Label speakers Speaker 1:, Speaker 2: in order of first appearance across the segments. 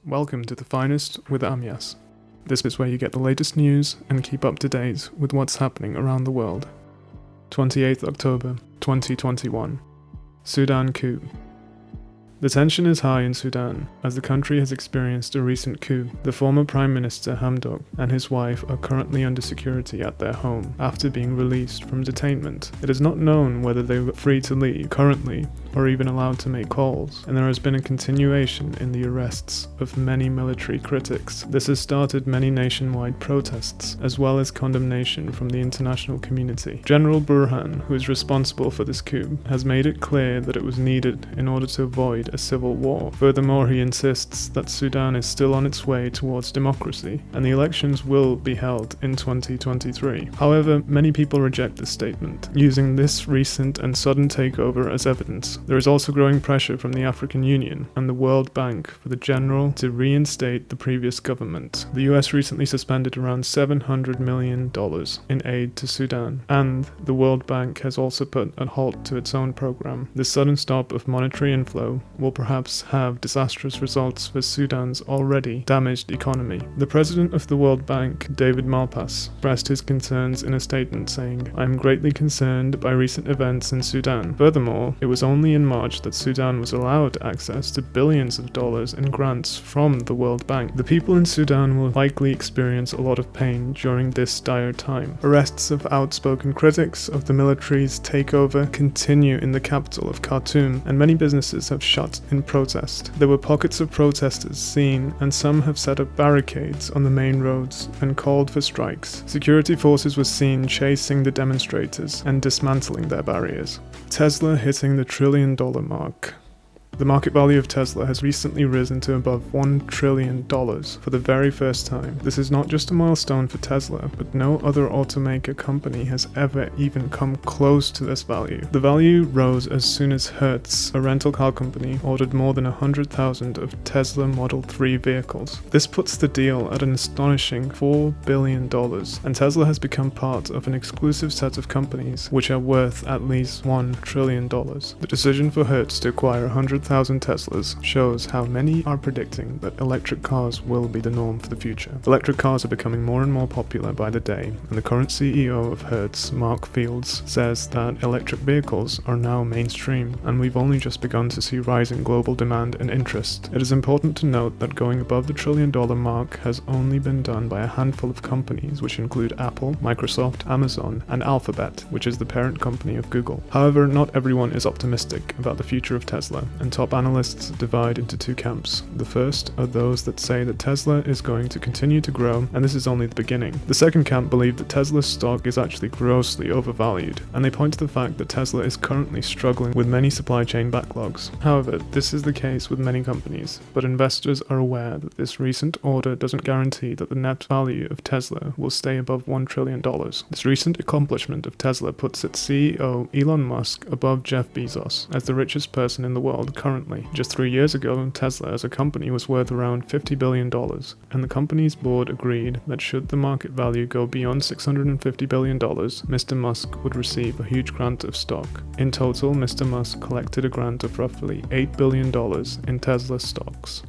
Speaker 1: Welcome to The Finest with Amyas. This is where you get the latest news and keep up to date with what's happening around the world. 28th October 2021. Sudan Coup. The tension is high in Sudan, as the country has experienced a recent coup. The former Prime Minister Hamdok and his wife are currently under security at their home, after being released from detainment. It is not known whether they were free to leave currently, or even allowed to make calls, and there has been a continuation in the arrests of many military critics. This has started many nationwide protests, as well as condemnation from the international community. General Burhan, who is responsible for this coup, has made it clear that it was needed in order to avoid a civil war. Furthermore, he insists that Sudan is still on its way towards democracy, and the elections will be held in 2023. However, many people reject this statement, using this recent and sudden takeover as evidence. There is also growing pressure from the African Union and the World Bank for the general to reinstate the previous government. The US recently suspended around $700 million in aid to Sudan, and the World Bank has also put a halt to its own program. This sudden stop of monetary inflow will perhaps have disastrous results for Sudan's already damaged economy. The president of the World Bank, David Malpass, expressed his concerns in a statement saying, "I am greatly concerned by recent events in Sudan." Furthermore, it was only in March that Sudan was allowed access to billions of dollars in grants from the World Bank. The people in Sudan will likely experience a lot of pain during this dire time. Arrests of outspoken critics of the military's takeover continue in the capital of Khartoum, and many businesses have shut in protest. There were pockets of protesters seen, and some have set up barricades on the main roads and called for strikes. Security forces were seen chasing the demonstrators and dismantling their barriers. Tesla hitting the $1 trillion mark. The market value of Tesla has recently risen to above $1 trillion for the very first time. This is not just a milestone for Tesla, but no other automaker company has ever even come close to this value. The value rose as soon as Hertz, a rental car company, ordered more than 100,000 of Tesla Model 3 vehicles. This puts the deal at an astonishing $4 billion, and Tesla has become part of an exclusive set of companies which are worth at least $1 trillion. The decision for Hertz to acquire 100,000 Teslas shows how many are predicting that electric cars will be the norm for the future. Electric cars are becoming more and more popular by the day, and the current CEO of Hertz, Mark Fields, says that electric vehicles are now mainstream, and we've only just begun to see rising global demand and interest. It is important to note that going above the $1 trillion mark has only been done by a handful of companies, which include Apple, Microsoft, Amazon, and Alphabet, which is the parent company of Google. However, not everyone is optimistic about the future of Tesla, and top analysts divide into two camps. The first are those that say that Tesla is going to continue to grow, and this is only the beginning. The second camp believe that Tesla's stock is actually grossly overvalued, and they point to the fact that Tesla is currently struggling with many supply chain backlogs. However, this is the case with many companies, but investors are aware that this recent order doesn't guarantee that the net value of Tesla will stay above $1 trillion. This recent accomplishment of Tesla puts its CEO Elon Musk above Jeff Bezos as the richest person in the world currently. Just 3 years ago, Tesla as a company was worth around $50 billion, and the company's board agreed that should the market value go beyond $650 billion, Mr. Musk would receive a huge grant of stock. In total, Mr. Musk collected a grant of roughly $8 billion in Tesla stocks.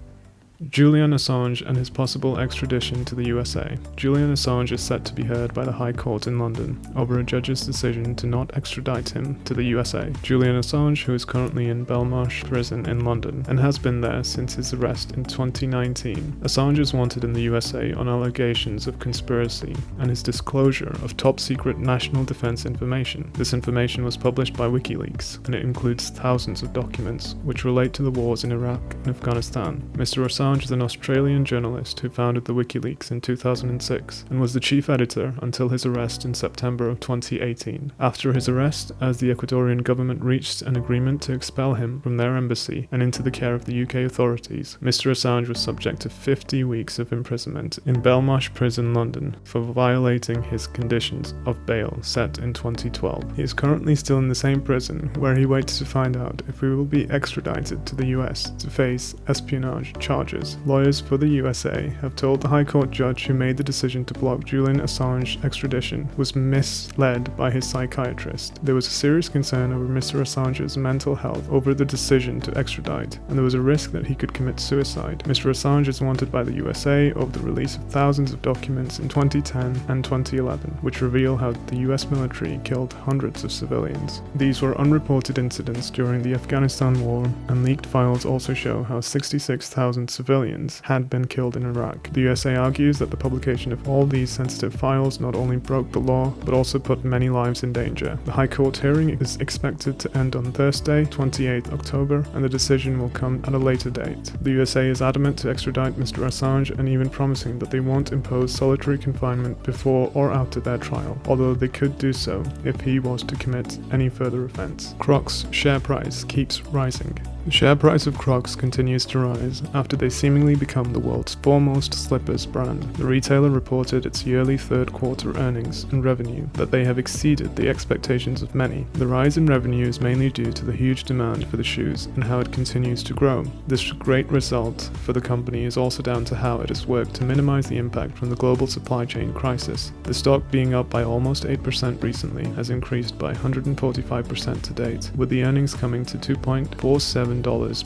Speaker 1: Julian Assange and his possible extradition to the USA. Julian Assange is set to be heard by the High Court in London over a judge's decision to not extradite him to the USA. Julian Assange, who is currently in Belmarsh prison in London and has been there since his arrest in 2019. Assange is wanted in the USA on allegations of conspiracy and his disclosure of top-secret national defense information. This information was published by WikiLeaks, and it includes thousands of documents which relate to the wars in Iraq and Afghanistan. Mr. Assange is an Australian journalist who founded the WikiLeaks in 2006 and was the chief editor until his arrest in September of 2018. After his arrest, as the Ecuadorian government reached an agreement to expel him from their embassy and into the care of the UK authorities, Mr. Assange was subject to 50 weeks of imprisonment in Belmarsh Prison, London, for violating his conditions of bail set in 2012. He is currently still in the same prison, where he waits to find out if he will be extradited to the US to face espionage charges charges. Lawyers for the USA have told the High Court judge who made the decision to block Julian Assange's extradition was misled by his psychiatrist. There was a serious concern over Mr. Assange's mental health over the decision to extradite, and there was a risk that he could commit suicide. Mr. Assange is wanted by the USA over the release of thousands of documents in 2010 and 2011, which reveal how the US military killed hundreds of civilians. These were unreported incidents during the Afghanistan war, and leaked files also show how 66,000 civilians had been killed in Iraq. The USA argues that the publication of all these sensitive files not only broke the law, but also put many lives in danger. The High Court hearing is expected to end on Thursday, 28th October, and the decision will come at a later date. The USA is adamant to extradite Mr. Assange, and even promising that they won't impose solitary confinement before or after their trial, although they could do so if he was to commit any further offense. Crocs share price keeps rising. The share price of Crocs continues to rise after they seemingly become the world's foremost slippers brand. The retailer reported its yearly third quarter earnings and revenue that they have exceeded the expectations of many. The rise in revenue is mainly due to the huge demand for the shoes and how it continues to grow. This great result for the company is also down to how it has worked to minimize the impact from the global supply chain crisis. The stock being up by almost 8% recently has increased by 145% to date, with the earnings coming to $2.47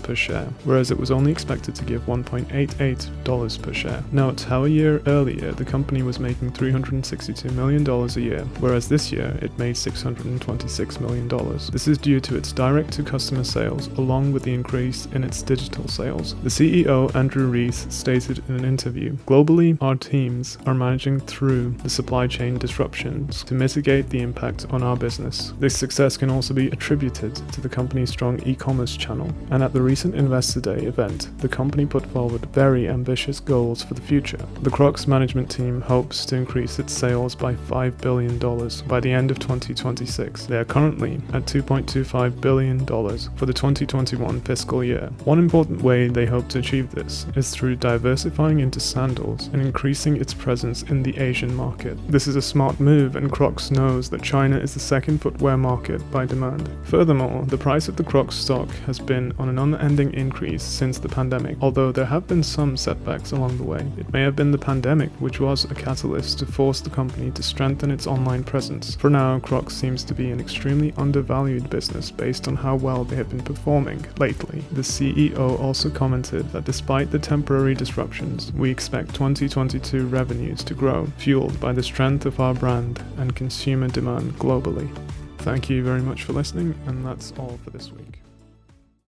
Speaker 1: per share, whereas it was only expected to give $1.88 per share. Note how a year earlier the company was making $362 million a year, whereas this year it made $626 million. This is due to its direct-to-customer sales along with the increase in its digital sales. The CEO, Andrew Rees, stated in an interview, "Globally, our teams are managing through the supply chain disruptions to mitigate the impact on our business. This success can also be attributed to the company's strong e-commerce channel. And at the recent Investor Day event, the company put forward very ambitious goals for the future. The Crocs management team hopes to increase its sales by $5 billion by the end of 2026. They are currently at $2.25 billion for the 2021 fiscal year. One important way they hope to achieve this is through diversifying into sandals and increasing its presence in the Asian market. This is a smart move, and Crocs knows that China is the second footwear market by demand. Furthermore, the price of the Crocs stock has been on an unending increase since the pandemic, although there have been some setbacks along the way. It may have been the pandemic which was a catalyst to force the company to strengthen its online presence. For now, Crocs seems to be an extremely undervalued business based on how well they have been performing lately. The CEO also commented that despite the temporary disruptions, we expect 2022 revenues to grow, fueled by the strength of our brand and consumer demand globally. Thank you very much for listening, and that's all for this week.